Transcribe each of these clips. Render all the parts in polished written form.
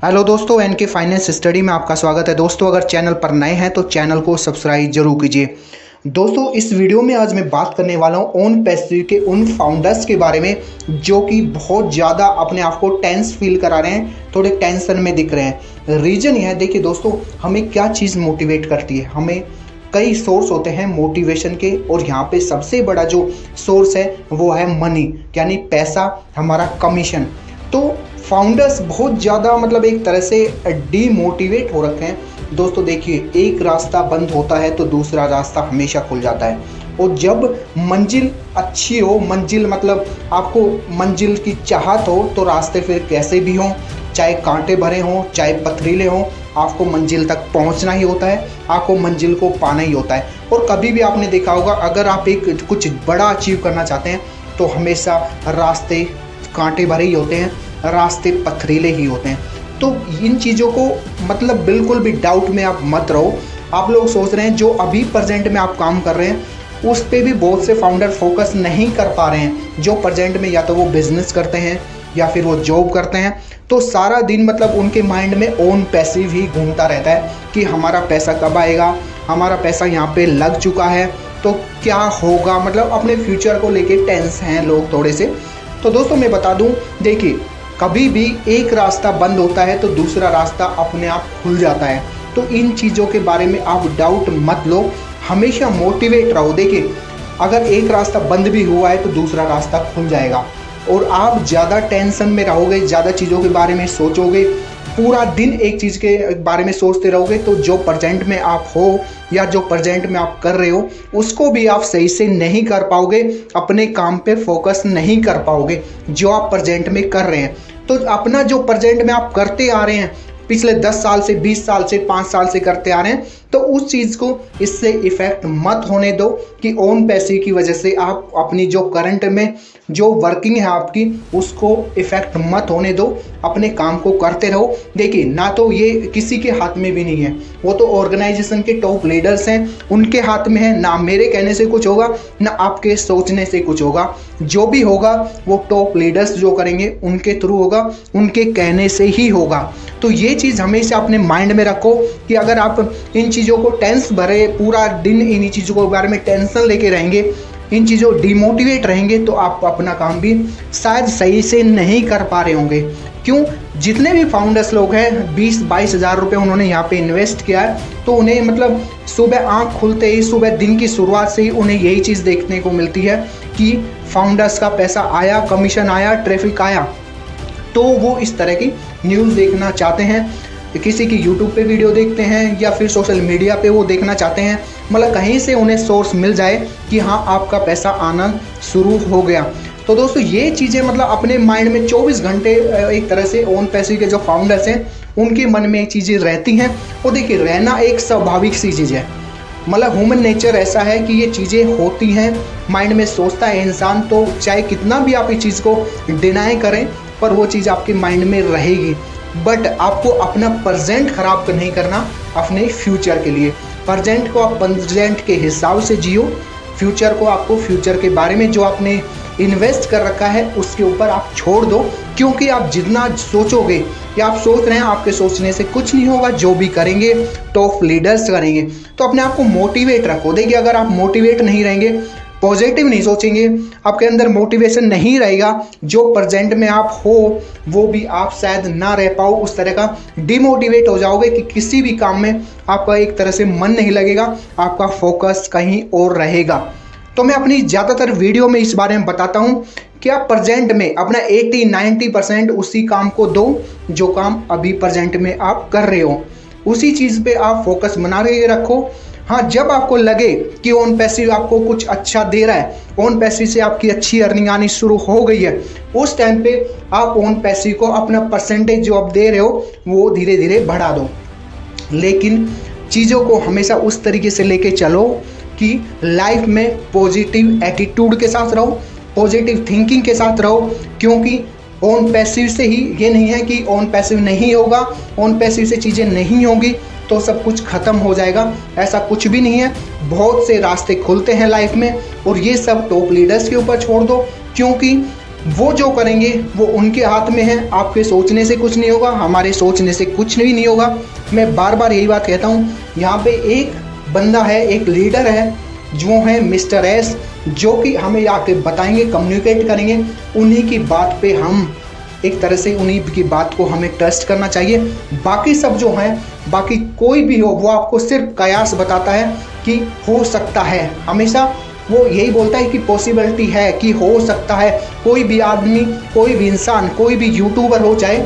Hello दोस्तों, N K finance study में आपका स्वागत है। दोस्तों, अगर चैनल पर नए हैं तो चैनल को सब्सक्राइब जरूर कीजिए। दोस्तों, इस वीडियो में आज मैं बात करने वाला हूं ओन पैसिव के उन फाउंडर्स के बारे में जो कि बहुत ज़्यादा अपने आप को टेंस फील करा रहे हैं, थोड़े टेंशन में दिख रहे हैं। रीज़न यह है, देखिए दोस्तों, हमें क्या चीज़ मोटिवेट करती है। हमें कई सोर्स होते हैं मोटिवेशन के, और यहाँ पे सबसे बड़ा जो सोर्स है वो है मनी, यानी पैसा, हमारा कमीशन। तो फाउंडर्स बहुत ज़्यादा एक तरह से डीमोटिवेट हो रखे हैं। दोस्तों देखिए, एक रास्ता बंद होता है तो दूसरा रास्ता हमेशा खुल जाता है। और जब मंजिल अच्छी हो, मंजिल आपको मंजिल की चाहत हो, तो रास्ते फिर कैसे भी हों, चाहे कांटे भरे हों चाहे पथरीले हों, आपको मंजिल तक पहुंचना ही होता है, आपको मंजिल को पाना ही होता है। और कभी भी आपने देखा होगा, अगर आप कुछ बड़ा अचीव करना चाहते हैं तो हमेशा रास्ते कांटे भरे ही होते हैं, रास्ते पथरीले ही होते हैं। तो इन चीज़ों को बिल्कुल भी डाउट में आप मत रहो। आप लोग सोच रहे हैं जो अभी प्रेजेंट में आप काम कर रहे हैं उस पे भी बहुत से फाउंडर फोकस नहीं कर पा रहे हैं। जो प्रेजेंट में या तो वो बिजनेस करते हैं या फिर वो जॉब करते हैं, तो सारा दिन उनके माइंड में ओन पैसिव ही घूमता रहता है कि हमारा पैसा कब आएगा, हमारा पैसा यहाँ पे लग चुका है तो क्या होगा। अपने फ्यूचर को लेके टेंस हैं लोग थोड़े से। तो दोस्तों मैं बता दूं, देखिए, कभी भी एक रास्ता बंद होता है तो दूसरा रास्ता अपने आप खुल जाता है। तो इन चीज़ों के बारे में आप डाउट मत लो, हमेशा मोटिवेट रहो। देखिए, अगर एक रास्ता बंद भी हुआ है तो दूसरा रास्ता खुल जाएगा। और आप ज़्यादा टेंशन में रहोगे, ज़्यादा चीज़ों के बारे में सोचोगे, पूरा दिन एक चीज़ के बारे में सोचते रहोगे, तो जो प्रेजेंट में आप हो या जो प्रेजेंट में आप कर रहे हो उसको भी आप सही से नहीं कर पाओगे, अपने काम पे फोकस नहीं कर पाओगे जो आप प्रेजेंट में कर रहे हैं। तो अपना जो प्रेजेंट में आप करते आ रहे हैं, पिछले 10 साल से, 20 साल से, 5 साल से करते आ रहे हैं, तो उस चीज़ को इससे इफ़ेक्ट मत होने दो कि ओन पैसे की वजह से आप अपनी जो करंट में जो वर्किंग है आपकी उसको इफ़ेक्ट मत होने दो। अपने काम को करते रहो। देखिए, ना तो ये किसी के हाथ में भी नहीं है, वो तो ऑर्गेनाइजेशन के टॉप लीडर्स हैं, उनके हाथ में है। ना मेरे कहने से कुछ होगा, ना आपके सोचने से कुछ होगा। जो भी होगा वो टॉप लीडर्स जो करेंगे उनके थ्रू होगा, उनके कहने से ही होगा। तो ये चीज़ हमेशा अपने माइंड में रखो कि अगर आप इन चीज़ों को टेंस भरे पूरा दिन इन चीज़ों के बारे में टेंशन लेके रहेंगे, इन चीज़ों डिमोटिवेट रहेंगे, तो आप अपना काम भी शायद सही से नहीं कर पा रहे होंगे। क्यों? जितने भी फाउंडर्स लोग हैं, 20-22 हज़ार रुपये उन्होंने यहाँ पे इन्वेस्ट किया है, तो उन्हें सुबह आँख खुलते ही, सुबह दिन की शुरुआत से ही उन्हें यही चीज़ देखने को मिलती है कि फाउंडर्स का पैसा आया, कमीशन आया, ट्रैफिक आया। तो वो इस तरह की न्यूज़ देखना चाहते हैं, किसी की यूट्यूब पे वीडियो देखते हैं या फिर सोशल मीडिया पे वो देखना चाहते हैं, कहीं से उन्हें सोर्स मिल जाए कि हाँ आपका पैसा आना शुरू हो गया। तो दोस्तों ये चीज़ें अपने माइंड में 24 घंटे एक तरह से ओन पैसे के जो फाउंडर्स हैं उनके मन में ये चीज़ें रहती हैं। और देखिए, रहना एक स्वाभाविक सी चीज़ है। ह्यूमन नेचर ऐसा है कि ये चीज़ें होती हैं, माइंड में सोचता है इंसान, तो चाहे कितना भी आप इस चीज़ को डिनाई करें पर वो चीज़ आपके माइंड में रहेगी। बट आपको अपना प्रेजेंट खराब नहीं करना अपने फ्यूचर के लिए। प्रेजेंट को आप प्रेजेंट के हिसाब से जियो, फ्यूचर को आपको फ्यूचर के बारे में जो आपने इन्वेस्ट कर रखा है उसके ऊपर आप छोड़ दो। क्योंकि आप जितना सोचोगे या आप सोच रहे हैं, आपके सोचने से कुछ नहीं होगा। जो भी करेंगे टॉप लीडर्स करेंगे। तो अपने आप को मोटिवेट रखो। देखिए, अगर आप मोटिवेट नहीं रहेंगे, पॉजिटिव नहीं सोचेंगे, आपके अंदर मोटिवेशन नहीं रहेगा, जो प्रेजेंट में आप हो वो भी आप शायद ना रह पाओ। उस तरह का डिमोटिवेट हो जाओगे कि किसी भी काम में आपका एक तरह से मन नहीं लगेगा, आपका फोकस कहीं और रहेगा। तो मैं अपनी ज़्यादातर वीडियो में इस बारे में बताता हूँ कि आप प्रेजेंट में अपना 80-90% उसी काम को दो जो काम अभी प्रेजेंट में आप कर रहे हो। उसी चीज़ पे आप फोकस बना के रखो। हाँ, जब आपको लगे कि ओन पैसिव आपको कुछ अच्छा दे रहा है, ओन पैसिव से आपकी अच्छी अर्निंग आनी शुरू हो गई है, उस टाइम पे आप ओन पैसिव को अपना परसेंटेज जो आप दे रहे हो वो धीरे धीरे बढ़ा दो। लेकिन चीज़ों को हमेशा उस तरीके से लेके चलो कि लाइफ में पॉजिटिव एटीट्यूड के साथ रहो, पॉजिटिव थिंकिंग के साथ रहो। क्योंकि ओन पैसिव से ही ये नहीं है कि ओन पैसिव नहीं होगा, ओन पैसिव से चीज़ें नहीं होंगी तो सब कुछ ख़त्म हो जाएगा, ऐसा कुछ भी नहीं है। बहुत से रास्ते खुलते हैं लाइफ में, और ये सब टॉप लीडर्स के ऊपर छोड़ दो। क्योंकि वो जो करेंगे वो उनके हाथ में है। आपके सोचने से कुछ नहीं होगा, हमारे सोचने से कुछ भी नहीं होगा। मैं बार बार यही बात कहता हूँ। यहाँ पे एक बंदा है, एक लीडर है, जो है मिस्टर एस, जो कि हमें आके बताएंगे, कम्युनिकेट करेंगे। उन्हीं की बात पे हम एक तरह से, उन्हीं की बात को हमें ट्रस्ट करना चाहिए। बाकी सब जो हैं, बाकी कोई भी हो, वो आपको सिर्फ कयास बताता है कि हो सकता है। हमेशा वो यही बोलता है कि पॉसिबिलिटी है, कि हो सकता है। कोई भी आदमी, कोई भी इंसान, कोई भी यूट्यूबर हो, चाहे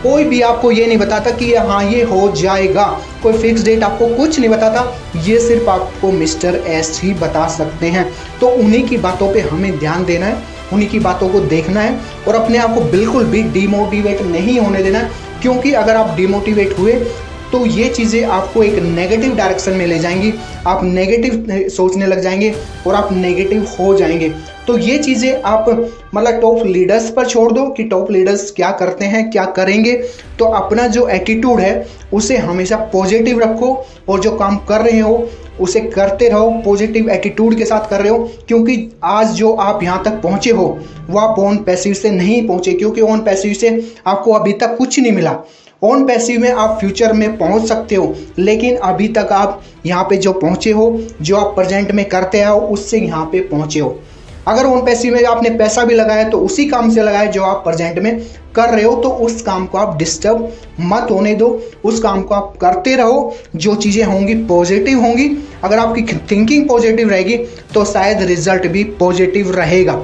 कोई भी आपको ये नहीं बताता कि हाँ ये हो जाएगा। कोई फिक्स डेट आपको कुछ नहीं बताता। ये सिर्फ आपको मिस्टर एस ही बता सकते हैं। तो उन्हीं की बातों पे हमें ध्यान देना है, उन्हीं की बातों को देखना है और अपने आप को बिल्कुल भी डिमोटिवेट नहीं होने देना है। क्योंकि अगर आप डिमोटिवेट हुए तो ये चीज़ें आपको एक नेगेटिव डायरेक्शन में ले जाएंगी। आप नेगेटिव सोचने लग जाएंगे और आप नेगेटिव हो जाएंगे। तो ये चीज़ें आप मतलब टॉप लीडर्स पर छोड़ दो कि टॉप लीडर्स क्या करते हैं, क्या करेंगे। तो अपना जो एटीट्यूड है उसे हमेशा पॉजिटिव रखो और जो काम कर रहे हो उसे करते रहो, पॉजिटिव एटीट्यूड के साथ कर रहे हो। क्योंकि आज जो आप यहाँ तक पहुँचे हो वो आप ऑन पैसिव से नहीं पहुँचे, क्योंकि ऑन पैसिव से आपको अभी तक कुछ नहीं मिला। ऑन पैसिव में आप फ्यूचर में पहुंच सकते हो, लेकिन अभी तक आप यहाँ पे जो पहुँचे हो, जो आप प्रेजेंट में करते हो, उससे यहाँ पे पहुँचे हो। अगर ऑन पैसिव में आपने पैसा भी लगाया तो उसी काम से लगाया जो आप प्रेजेंट में कर रहे हो। तो उस काम को आप डिस्टर्ब मत होने दो, उस काम को आप करते रहो। जो चीज़ें होंगी पॉजिटिव होंगी। अगर आपकी थिंकिंग पॉजिटिव रहेगी तो शायद रिजल्ट भी पॉजिटिव रहेगा।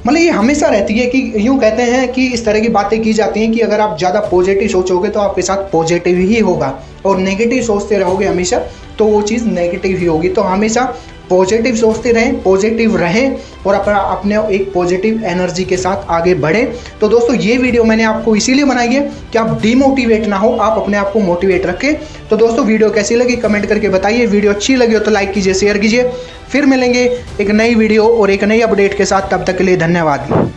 मतलब ये हमेशा रहती है कि यूँ कहते हैं कि इस तरह की बातें की जाती हैं कि अगर आप ज़्यादा पॉजिटिव सोचोगे तो आपके साथ पॉजिटिव ही होगा, और नेगेटिव सोचते रहोगे हमेशा तो वो चीज़ नेगेटिव ही होगी। तो हमेशा पॉजिटिव सोचते रहें, पॉजिटिव रहें और अपने एक पॉजिटिव एनर्जी के साथ आगे बढ़ें। तो दोस्तों ये वीडियो मैंने आपको इसीलिए बनाई है कि आप डिमोटिवेट ना हो, आप अपने आप को मोटिवेट रखें। तो दोस्तों वीडियो कैसी लगी कमेंट करके बताइए। वीडियो अच्छी लगी हो तो लाइक कीजिए, शेयर कीजिए। फिर मिलेंगे एक नई वीडियो और एक नई अपडेट के साथ। तब तक के लिए धन्यवाद।